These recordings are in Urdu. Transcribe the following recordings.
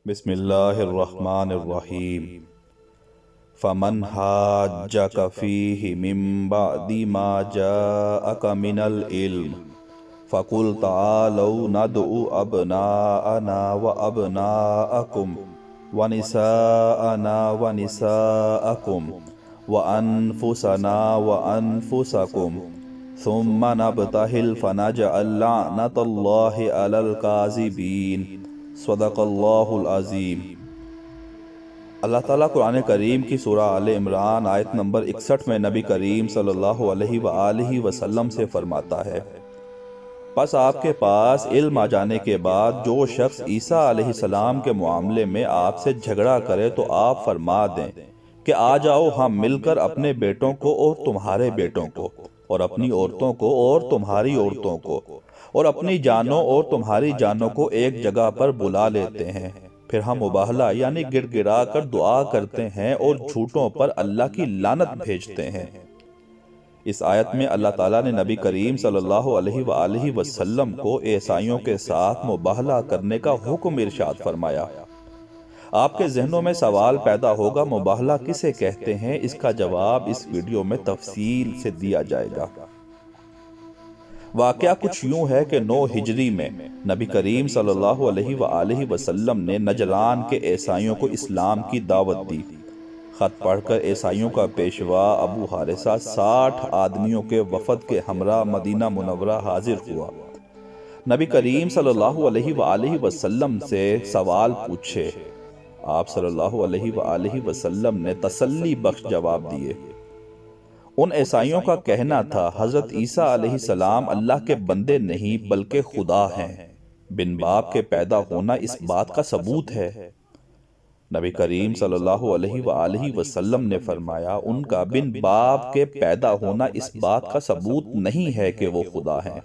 بسم اللہ الرحمن الرحیم فمن حاجک فیہ من بعد ما جاءک من العلم فقل تعالوا ندعو ابناءنا وابناءکم ونساءنا ونساءکم وانفسنا وانفسکم ثم نبتہل فنجعل لعنت اللہ علی الکاذبین صدق اللہ العظیم۔ اللہ تعالیٰ قرآن کریم کی سورہ آل عمران آیت نمبر 61 میں نبی کریم صلی اللہ علیہ وآلہ وسلم سے فرماتا ہے، پس آپ کے پاس علم آ جانے کے بعد جو شخص عیسیٰ علیہ السلام کے معاملے میں آپ سے جھگڑا کرے تو آپ فرما دیں کہ آ جاؤ ہم مل کر اپنے بیٹوں کو اور تمہارے بیٹوں کو اور اپنی عورتوں کو اور تمہاری عورتوں کو اور اپنی جانوں اور تمہاری جانوں کو ایک جگہ پر بلا لیتے ہیں، پھر ہم مباہلہ یعنی گڑ گڑا کر دعا کرتے ہیں اور جھوٹوں پر اللہ کی لعنت بھیجتے ہیں۔ اس آیت میں اللہ تعالیٰ نے نبی کریم صلی اللہ علیہ وآلہ وسلم کو عیسائیوں کے ساتھ مباہلہ کرنے کا حکم ارشاد فرمایا۔ آپ کے ذہنوں میں سوال پیدا ہوگا، مباہلہ کسے کہتے ہیں؟ اس کا جواب اس ویڈیو میں تفصیل سے دیا جائے گا۔ واقعہ کچھ یوں ہے کہ 9 ہجری میں نبی کریم صلی اللہ علیہ وآلہ وسلم نے نجران کے عیسائیوں کو اسلام کی دعوت دی۔ خط پڑھ کر عیسائیوں کا پیشوا ابو حارثہ 60 آدمیوں کے وفد کے ہمراہ مدینہ منورہ حاضر ہوا۔ نبی کریم صلی اللہ علیہ وآلہ وسلم سے سوال پوچھے، آپ صلی اللہ علیہ وآلہ وسلم نے تسلی بخش جواب دیے۔ ان عیسائیوں کا کہنا تھا حضرت عیسیٰ علیہ السلام اللہ کے بندے نہیں بلکہ خدا ہیں، بن باپ کے پیدا ہونا اس بات کا ثبوت ہے۔ نبی کریم صلی اللہ علیہ وآلہ وسلم نے فرمایا، ان کا بن باپ کے پیدا ہونا اس بات کا ثبوت نہیں ہے کہ وہ خدا ہیں۔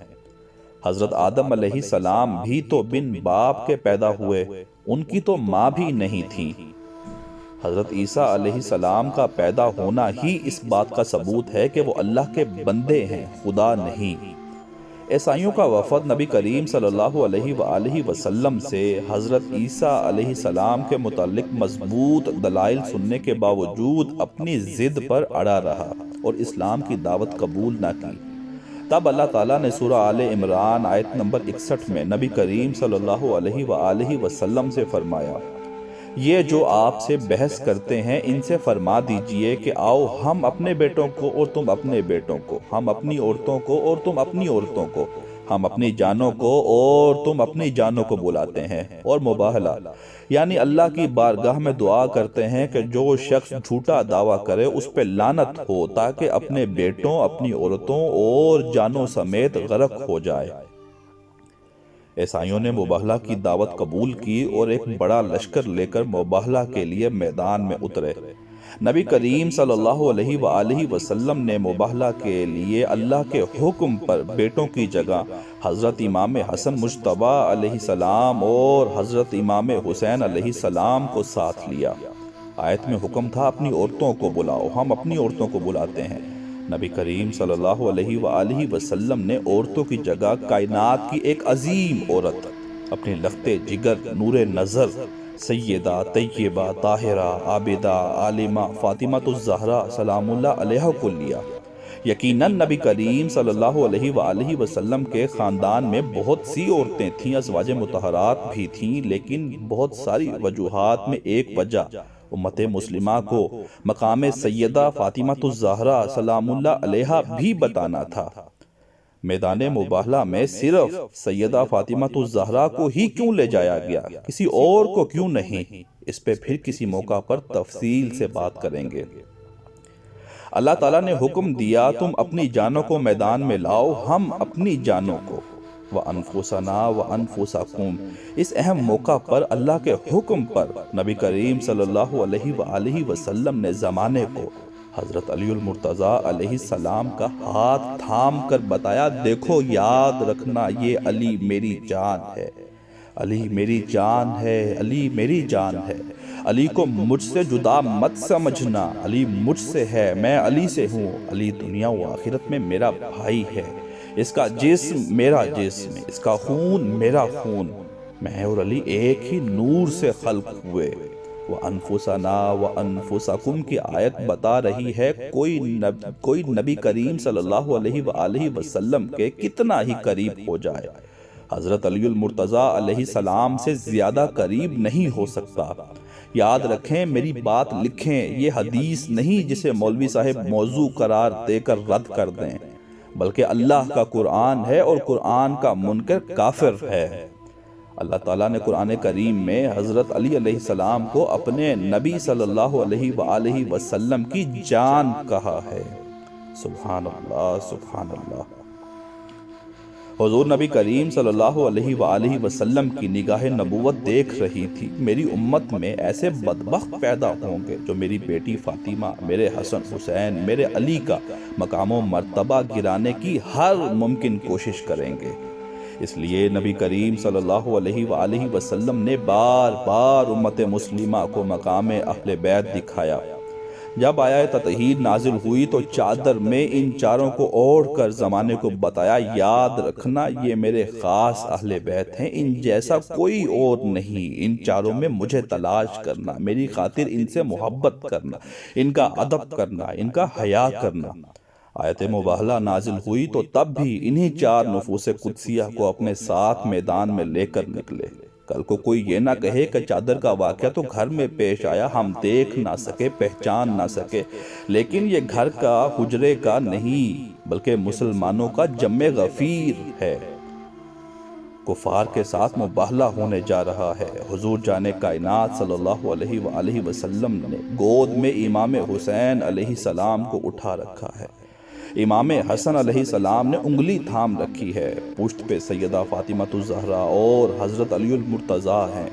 حضرت آدم علیہ السلام بھی تو بن باپ کے پیدا ہوئے، ان کی تو ماں بھی نہیں تھی۔ حضرت عیسیٰ علیہ السلام کا پیدا ہونا ہی اس بات کا ثبوت ہے کہ وہ اللہ کے بندے ہیں، خدا نہیں۔ عیسائیوں کا وفد نبی کریم صلی اللہ علیہ وآلہ وسلم سے حضرت عیسیٰ علیہ السلام کے متعلق مضبوط دلائل سننے کے باوجود اپنی ضد پر اڑا رہا اور اسلام کی دعوت قبول نہ کی۔ تب اللہ تعالیٰ نے سورہ آل عمران آیت نمبر 61 میں نبی کریم صلی اللہ علیہ وآلہ وسلم سے فرمایا، یہ جو آپ سے بحث کرتے ہیں ان سے فرما دیجئے کہ آؤ ہم اپنے بیٹوں کو اور تم اپنے بیٹوں کو، ہم اپنی عورتوں کو اور تم اپنی عورتوں کو، ہم اپنی جانوں کو اور تم اپنی جانوں کو بلاتے ہیں، اور مباہلہ یعنی اللہ کی بارگاہ میں دعا کرتے ہیں کہ جو شخص جھوٹا دعویٰ کرے اس پہ لعنت ہو تاکہ اپنے بیٹوں، اپنی عورتوں اور جانوں سمیت غرق ہو جائے۔ عیسائیوں نے مباہلہ کی دعوت قبول کی اور ایک بڑا لشکر لے کر مباہلہ کے لیے میدان میں اترے۔ نبی کریم صلی اللہ علیہ وآلہ وسلم نے مباہلہ کے لیے اللہ کے حکم پر بیٹوں کی جگہ حضرت امام حسن مجتبیٰ علیہ السلام اور حضرت امام حسین علیہ السلام کو ساتھ لیا۔ آیت میں حکم تھا اپنی عورتوں کو بلاؤ، ہم اپنی عورتوں کو بلاتے ہیں۔ نبی کریم صلی اللہ علیہ وآلہ وسلم نے عورتوں کی جگہ کائنات کی ایک عظیم عورت، اپنی لخت جگر، نور نظر، سیدہ طیبہ طاہرہ عابدہ عالمہ فاطمہ الزہرا سلام اللہ علیہ کو لیا۔ یقیناً نبی کریم صلی اللہ علیہ وآلہ وسلم کے خاندان میں بہت سی عورتیں تھیں، ازواج مطہرات بھی تھیں، لیکن بہت ساری وجوہات میں ایک وجہ امت مسلمہ کو مقام سیدہ فاطمہ الزہرا سلام اللہ علیہ بھی بتانا تھا۔ میدان مباہلہ میں صرف سیدہ فاطمہ الزہرا کو ہی کیوں لے جایا گیا، کسی اور کو کیوں نہیں؟ اس پہ پھر کسی موقع پر تفصیل سے بات کریں گے۔ اللہ تعالیٰ نے حکم دیا تم اپنی جانوں کو میدان میں لاؤ، ہم اپنی جانوں کو، وَأَنفُسَنَا وَأَنفُسَكُمْ۔ اس اہم موقع پر اللہ کے حکم پر نبی کریم صلی اللہ علیہ وآلہ وسلم نے زمانے کو حضرت علی المرتضیٰ علیہ السلام کا ہاتھ تھام کر بتایا، دیکھو یاد رکھنا یہ علی میری جان ہے، علی میری جان ہے، علی میری جان ہے، علی کو مجھ سے جدا مت سمجھنا، علی مجھ سے ہے، میں علی سے ہوں، علی دنیا و آخرت میں میرا بھائی ہے، اس کا جسم میرا جسم، اس کا خون میرا خون، میں اور علی ایک ہی نور سے خلق ہوئے۔ وَأَنفُسَنَا وَأَنفُسَكُمْ کی آیت بتا رہی ہے کوئی نبی کریم صلی اللہ علیہ وآلہ وسلم کے کتنا ہی قریب ہو جائے، حضرت علی المرتضیٰ علیہ السلام سے زیادہ قریب نہیں ہو سکتا۔ یاد رکھیں، میری بات لکھیں، یہ حدیث نہیں جسے مولوی صاحب موضوع قرار دے کر رد کر دیں، بلکہ اللہ کا قرآن ہے، اور قرآن کا منکر کافر ہے۔ اللہ تعالیٰ نے قرآن کریم میں حضرت علی علیہ السلام کو اپنے نبی صلی اللہ علیہ وآلہ وسلم کی جان کہا ہے۔ سبحان اللہ، سبحان اللہ۔ حضور نبی کریم صلی اللہ علیہ وآلہ وسلم کی نگاہ نبوت دیکھ رہی تھی، میری امت میں ایسے بدبخت پیدا ہوں گے جو میری بیٹی فاطمہ، میرے حسن حسین، میرے علی کا مقام و مرتبہ گرانے کی ہر ممکن کوشش کریں گے۔ اس لیے نبی کریم صلی اللہ علیہ وآلہ وسلم نے بار بار امت مسلمہ کو مقام اہل بیت دکھایا۔ جب آیت تطہیر نازل ہوئی تو چادر میں ان چاروں کو اوڑھ کر زمانے کو بتایا، یاد رکھنا یہ میرے خاص اہل بیت ہیں، ان جیسا کوئی اور نہیں، ان چاروں میں مجھے تلاش کرنا، میری خاطر ان سے محبت کرنا، ان کا ادب کرنا، ان کا حیا کرنا۔ آیت مباہلہ نازل ہوئی تو تب بھی انہی چار نفوس قدسیہ کو اپنے ساتھ میدان میں لے کر نکلے۔ کل کو کوئی یہ نہ کہے کہ چادر کا واقعہ تو گھر میں پیش آیا، ہم دیکھ نہ سکے، پہچان نہ سکے، لیکن یہ گھر کا، حجرے کا نہیں، بلکہ مسلمانوں کا جمع غفیر ہے۔ کفار کے ساتھ مباہلہ ہونے جا رہا ہے۔ حضور جان کائنات صلی اللہ علیہ وآلہ وسلم نے گود میں امام حسین علیہ السلام کو اٹھا رکھا ہے، امام حسن علیہ السلام نے انگلی تھام رکھی ہے، پشت پہ سیدہ فاطمہ الزہرا اور حضرت علی المرتضیٰ ہیں۔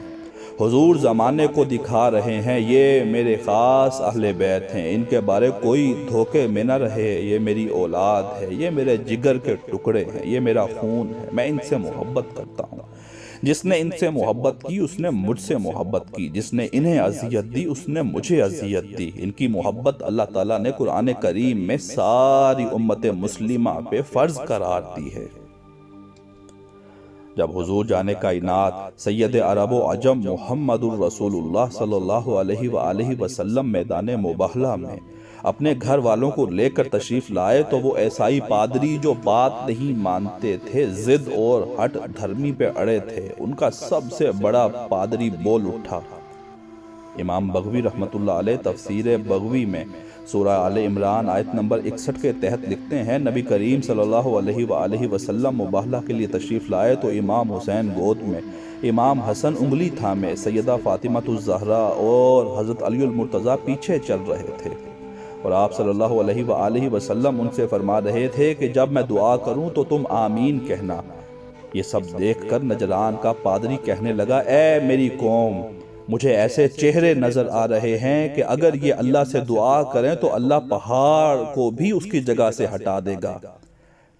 حضور زمانے کو دکھا رہے ہیں، یہ میرے خاص اہل بیت ہیں، ان کے بارے کوئی دھوکے میں نہ رہے، یہ میری اولاد ہے، یہ میرے جگر کے ٹکڑے ہیں، یہ میرا خون ہے، میں ان سے محبت کرتا ہوں۔ جس نے ان سے محبت کی اس نے مجھ سے محبت کی، جس نے انہیں اذیت دی اس نے مجھے اذیت دی۔ ان کی محبت اللہ تعالیٰ نے قرآن کریم میں ساری امت مسلمہ پہ فرض قرار دی ہے۔ جب حضور جان کائنات سید عرب و عجم محمد الرسول اللہ صلی اللہ علیہ وآلہ وسلم میدان مباہلہ میں اپنے گھر والوں کو لے کر تشریف لائے تو وہ عیسائی پادری جو بات نہیں مانتے تھے، ضد اور ہٹ دھرمی پہ اڑے تھے، ان کا سب سے بڑا پادری بول اٹھا۔ امام بغوی رحمۃ اللہ علیہ تفسیر بغوی میں سورہ آل عمران آیت نمبر 61 کے تحت لکھتے ہیں، نبی کریم صلی اللہ علیہ وآلہ وسلم مباہلہ کے لیے تشریف لائے تو امام حسین گود میں، امام حسن انگلی تھامے، سیدہ فاطمہ الزہرا اور حضرت علی المرتضیٰ پیچھے چل رہے تھے، اور آپ صلی اللہ علیہ وآلہ وسلم ان سے فرما رہے تھے کہ جب میں دعا کروں تو تم آمین کہنا۔ یہ سب دیکھ کر نجران کا پادری کہنے لگا، اے میری قوم، مجھے ایسے چہرے نظر آ رہے ہیں کہ اگر یہ اللہ سے دعا کریں تو اللہ پہاڑ کو بھی اس کی جگہ سے ہٹا دے گا،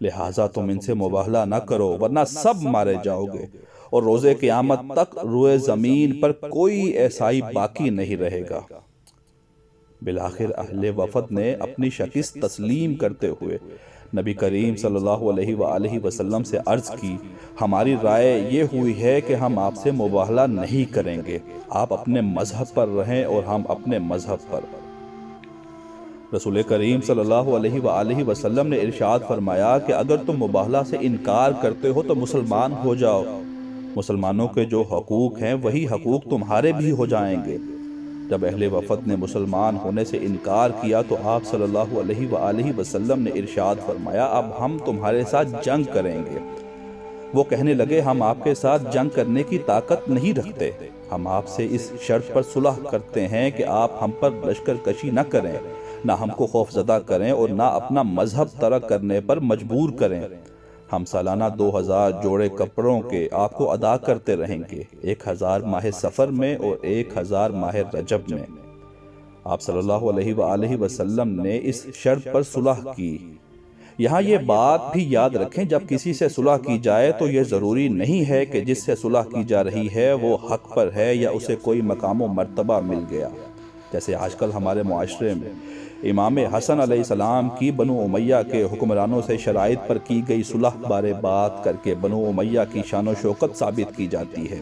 لہٰذا تم ان سے مباہلہ نہ کرو ورنہ سب مارے جاؤ گے، اور روز قیامت تک روئے زمین پر کوئی عیسائی باقی نہیں رہے گا۔ بالآخر اہل وفد نے اپنی شکست تسلیم کرتے ہوئے نبی کریم صلی اللہ علیہ وآلہ وسلم سے عرض کی، ہماری رائے یہ ہوئی ہے کہ ہم آپ سے مباہلہ نہیں کریں گے، آپ اپنے مذہب پر رہیں اور ہم اپنے مذہب پر۔ رسول کریم صلی اللہ علیہ وآلہ وسلم نے ارشاد فرمایا کہ اگر تم مباہلہ سے انکار کرتے ہو تو مسلمان ہو جاؤ، مسلمانوں کے جو حقوق ہیں وہی حقوق تمہارے بھی ہو جائیں گے۔ جب اہل وفد نے مسلمان ہونے سے انکار کیا تو آپ صلی اللہ علیہ وآلہ وسلم نے ارشاد فرمایا، اب ہم تمہارے ساتھ جنگ کریں گے۔ وہ کہنے لگے، ہم آپ کے ساتھ جنگ کرنے کی طاقت نہیں رکھتے، ہم آپ سے اس شرط پر صلح کرتے ہیں کہ آپ ہم پر لشکر کشی نہ کریں، نہ ہم کو خوف زدہ کریں اور نہ اپنا مذہب ترک کرنے پر مجبور کریں۔ ہم سالانہ 2000 جوڑے کپڑوں کے آپ کو ادا کرتے رہیں گے، 1000 ماہ سفر میں اور 1000 ماہ رجب میں۔ آپ صلی اللہ علیہ وآلہ وسلم نے اس شرط پر صلح کی۔ یہاں یہ بات بھی یاد رکھیں، جب کسی سے صلح کی جائے تو یہ ضروری نہیں ہے کہ جس سے صلح کی جا رہی ہے وہ حق پر ہے یا اسے کوئی مقام و مرتبہ مل گیا۔ جیسے آج کل ہمارے معاشرے میں امام حسن علیہ السلام کی بنو امیہ کے حکمرانوں سے شرائط پر کی گئی صلح بارے بات کر کے بنو امیہ کی شان و شوکت ثابت کی جاتی ہے۔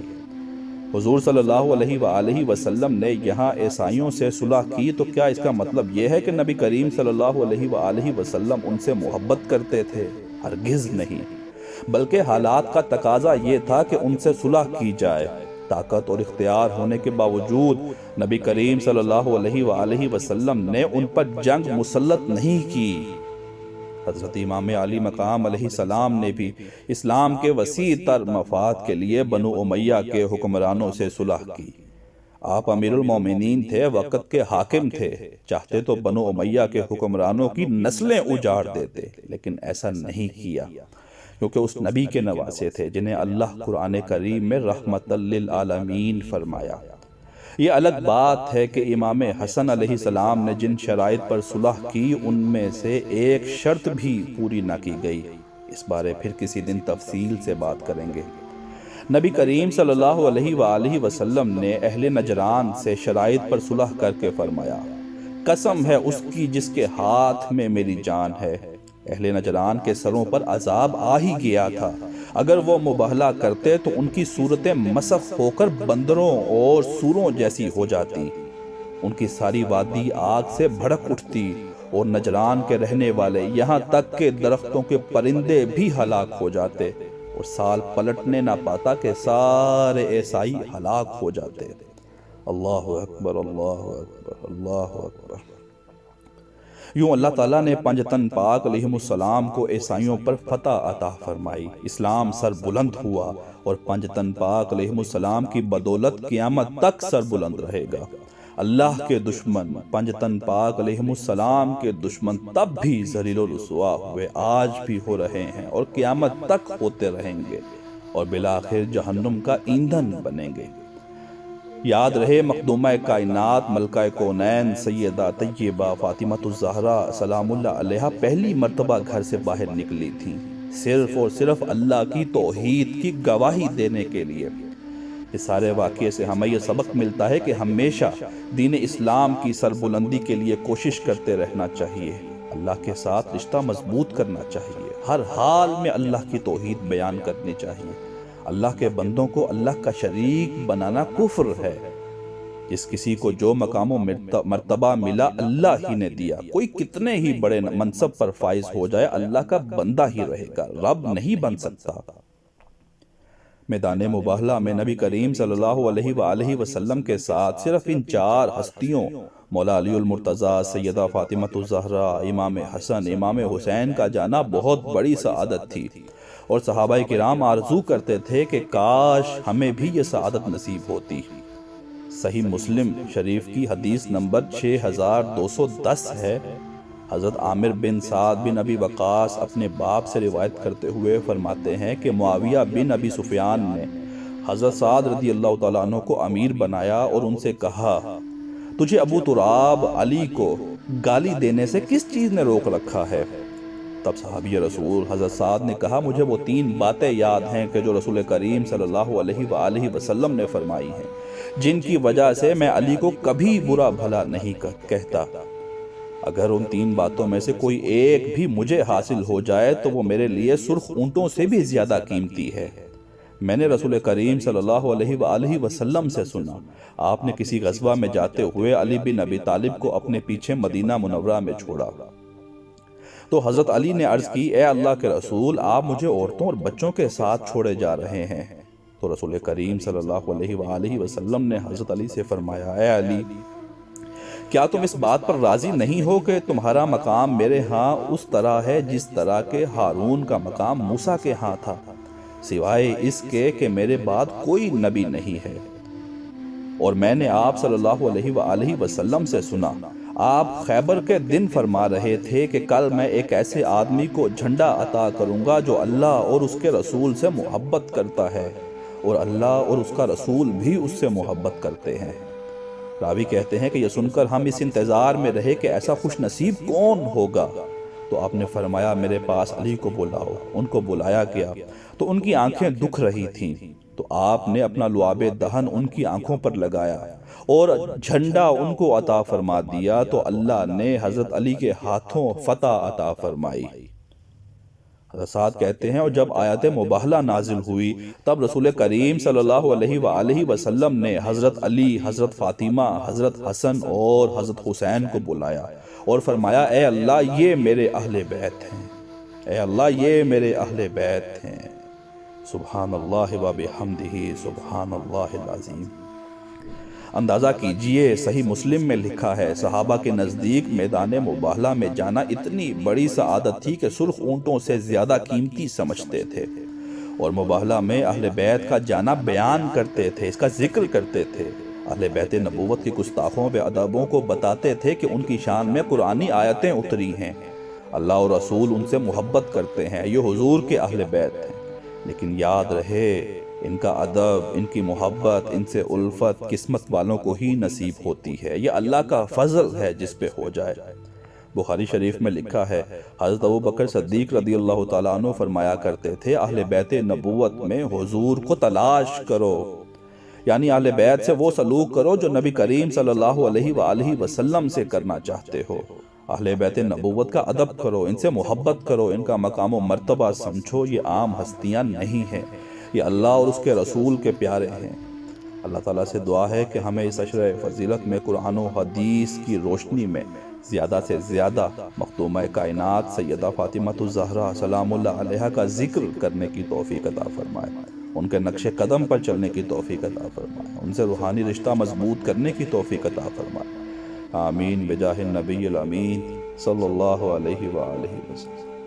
حضور صلی اللہ علیہ وآلہ وسلم نے یہاں عیسائیوں سے صلح کی تو کیا اس کا مطلب یہ ہے کہ نبی کریم صلی اللہ علیہ وآلہ وسلم ان سے محبت کرتے تھے؟ ہرگز نہیں، بلکہ حالات کا تقاضا یہ تھا کہ ان سے صلح کی جائے۔ طاقت اور اختیار ہونے کے باوجود نبی کریم صلی اللہ علیہ وآلہ وسلم نے ان پر جنگ مسلط نہیں کی۔ حضرت امام علی مقام علیہ السلام نے بھی اسلام کے وسیع تر مفاد کے لیے بنو امیہ کے حکمرانوں سے صلح کی۔ آپ امیر المومنین تھے، وقت کے حاکم تھے، چاہتے تو بنو امیہ کے حکمرانوں کی نسلیں اجاڑ دیتے، لیکن ایسا نہیں کیا، کیونکہ اس نبی کے نواسے تھے جنہیں اللہ قرآن کریم میں رحمت للعالمین فرمایا۔ یہ الگ بات ہے کہ امام حسن علیہ السلام نے جن شرائط پر صلح کی ان میں سے ایک شرط بھی پوری نہ کی گئی۔ اس بارے پھر کسی دن تفصیل سے بات کریں گے۔ نبی کریم صلی اللہ علیہ وآلہ وسلم نے اہل نجران سے شرائط پر صلح کر کے فرمایا، قسم ہے اس کی جس کے ہاتھ میں میری جان ہے، اہل نجران کے سروں پر عذاب آ ہی گیا تھا، اگر وہ مباہلہ کرتے تو ان کی صورتیں مسخ ہو کر بندروں اور سوروں جیسی ہو جاتی، ان کی ساری وادی آگ سے بھڑک اٹھتی اور نجران کے رہنے والے یہاں تک کہ درختوں کے پرندے بھی ہلاک ہو جاتے، اور سال پلٹنے نہ پاتا کہ سارے عیسائی ہلاک ہو جاتے۔ اللہ اکبر، اللہ اکبر، اللہ اکبر۔ یوں اللہ تعالیٰ نے پنجتن پاک علیہ السلام کو عیسائیوں پر فتح عطا فرمائی، اسلام سر بلند ہوا، اور پنجتن پاک علیہ السلام کی بدولت قیامت تک سر بلند رہے گا۔ اللہ کے دشمن پنجتن پاک علیہ السلام کے دشمن تب بھی ذلیل و رسوا ہوئے، آج بھی ہو رہے ہیں اور قیامت تک ہوتے رہیں گے، اور بالآخر جہنم کا ایندھن بنیں گے۔ یاد رہے مخدومہ کائنات ملکہ کونین سیدہ طیبہ فاطمۃ الزہرا سلام اللہ علیہا پہلی مرتبہ گھر سے باہر نکلی تھیں، صرف اور صرف اللہ کی توحید کی گواہی دینے کے لیے۔ اس سارے واقعے سے ہمیں یہ سبق ملتا ہے کہ ہمیشہ دین اسلام کی سربلندی کے لیے کوشش کرتے رہنا چاہیے، اللہ کے ساتھ رشتہ مضبوط کرنا چاہیے، ہر حال میں اللہ کی توحید بیان کرنی چاہیے۔ اللہ کے بندوں کو اللہ کا شریک بنانا کفر ہے۔ جس کسی کو جو مقام و مرتبہ ملا اللہ ہی نے دیا، کوئی کتنے ہی بڑے منصب پر فائز ہو جائے اللہ کا بندہ ہی رہے گا، رب نہیں بن سکتا۔ میدان مباہلہ میں نبی کریم صلی اللہ علیہ وآلہ وسلم کے ساتھ صرف ان چار ہستیوں مولا علی المرتضیٰ، سیدہ فاطمۃ الزہرا، امام حسن، امام حسین کا جانا بہت بڑی سعادت تھی، اور صحابہ کرام آرزو کرتے تھے کہ کاش ہمیں بھی یہ سعادت نصیب ہوتی۔ صحیح مسلم شریف کی حدیث نمبر 6210 ہے۔ حضرت عامر بن سعد بن ابی وقاص اپنے باپ سے روایت کرتے ہوئے فرماتے ہیں کہ معاویہ بن ابی سفیان نے حضرت سعد رضی اللہ تعالیٰ عنہ کو امیر بنایا اور ان سے کہا، تجھے ابو تراب علی کو گالی دینے سے کس چیز نے روک رکھا ہے؟ تب صحابی رسول حضرت سعد نے کہا، مجھے وہ 3 باتیں یاد ہیں کہ جو رسول کریم صلی اللہ علیہ وآلہ وسلم نے فرمائی ہیں، جن کی وجہ سے میں علی کو کبھی برا بھلا نہیں کہتا۔ اگر ان 3 باتوں میں سے کوئی ایک بھی مجھے حاصل ہو جائے تو وہ میرے لیے سرخ اونٹوں سے بھی زیادہ قیمتی ہے۔ میں نے رسول کریم صلی اللہ علیہ وآلہ وسلم سے سنا، آپ نے کسی غزوہ میں جاتے ہوئے علی بن ابی طالب کو اپنے پیچھے مدینہ منورہ میں چھوڑا، تو حضرت علی نے عرض کی، اے اللہ کے رسول، آپ مجھے عورتوں اور بچوں کے ساتھ چھوڑے جا رہے ہیں۔ تو رسول کریم صلی اللہ علیہ وآلہ وسلم نے حضرت علی سے فرمایا، اے علی، کیا تم اس بات پر راضی نہیں ہو کہ تمہارا مقام میرے ہاں اس طرح ہے جس طرح کہ ہارون کا مقام موسیٰ کے ہاں تھا، سوائے اس کے کہ میرے بعد کوئی نبی نہیں ہے؟ اور میں نے آپ صلی اللہ علیہ وآلہ وسلم سے سنا، آپ خیبر کے دن فرما رہے تھے کہ کل میں ایک ایسے آدمی کو جھنڈا عطا کروں گا جو اللہ اور اس کے رسول سے محبت کرتا ہے، اور اللہ اور اس کا رسول بھی اس سے محبت کرتے ہیں۔ راوی کہتے ہیں کہ یہ سن کر ہم اس انتظار میں رہے کہ ایسا خوش نصیب کون ہوگا، تو آپ نے فرمایا، میرے پاس علی کو بلاؤ۔ ان کو بلایا گیا تو ان کی آنکھیں دکھ رہی تھیں، تو آپ نے اپنا لعاب دہن ان کی آنکھوں پر لگایا اور جھنڈا ان کو عطا فرما دیا تو اللہ نے حضرت علی کے ہاتھوں فتح عطا فرمائی۔ حضرت سعد کہتے ہیں اور جب آیت مباہلہ نازل ہوئی تب رسول کریم صلی اللہ علیہ وآلہ وسلم نے حضرت علی، حضرت فاطمہ، حضرت حسن اور حضرت حسین کو بلایا اور فرمایا اے اللہ یہ میرے اہل بیت ہیں، اے اللہ یہ میرے اہل بیت ہیں۔ سبحان اللہ و بحمدہ سبحان اللہ العظیم۔ اندازہ کیجئے صحیح مسلم میں لکھا ہے صحابہ کے نزدیک میدان مباہلہ میں جانا اتنی بڑی سعادت تھی کہ سرخ اونٹوں سے زیادہ قیمتی سمجھتے تھے، اور مباہلہ میں اہل بیت کا جانا بیان کرتے تھے، اس کا ذکر کرتے تھے، اہل بیت نبوت کی گستاخوں و ادبوں کو بتاتے تھے کہ ان کی شان میں قرآنی آیتیں اتری ہیں، اللہ اور رسول ان سے محبت کرتے ہیں، یہ حضور کے اہل بیت ہیں۔ لیکن یاد رہے ان کا ادب، ان کی محبت، ان سے الفت قسمت والوں کو ہی نصیب ہوتی ہے، یہ اللہ کا فضل ہے جس پہ ہو جائے۔ بخاری شریف میں لکھا ہے حضرت ابوبکر صدیق رضی اللہ تعالیٰ عنہ فرمایا کرتے تھے اہل بیت نبوت میں حضور کو تلاش کرو، یعنی اہل بیت سے وہ سلوک کرو جو نبی کریم صلی اللہ علیہ وآلہ وسلم سے کرنا چاہتے ہو۔ اہل بیت نبوت کا ادب کرو، ان سے محبت کرو، ان کا مقام و مرتبہ سمجھو، یہ عام ہستیاں نہیں ہیں، یہ اللہ اور اس کے رسول کے پیارے ہیں۔ اللہ تعالیٰ سے دعا ہے کہ ہمیں اس عشرہ فضیلت میں قرآن و حدیث کی روشنی میں زیادہ سے زیادہ مخدومہ کائنات سیدہ فاطمہ الزہرا سلام اللہ علیہا کا ذکر کرنے کی توفیق عطا فرمائے، ان کے نقش قدم پر چلنے کی توفیق عطا فرمائے، ان سے روحانی رشتہ مضبوط کرنے کی توفیق عطا فرمائے۔ آمین بجاہ النبی الامین صلی اللہ علیہ وآلہ وسلم۔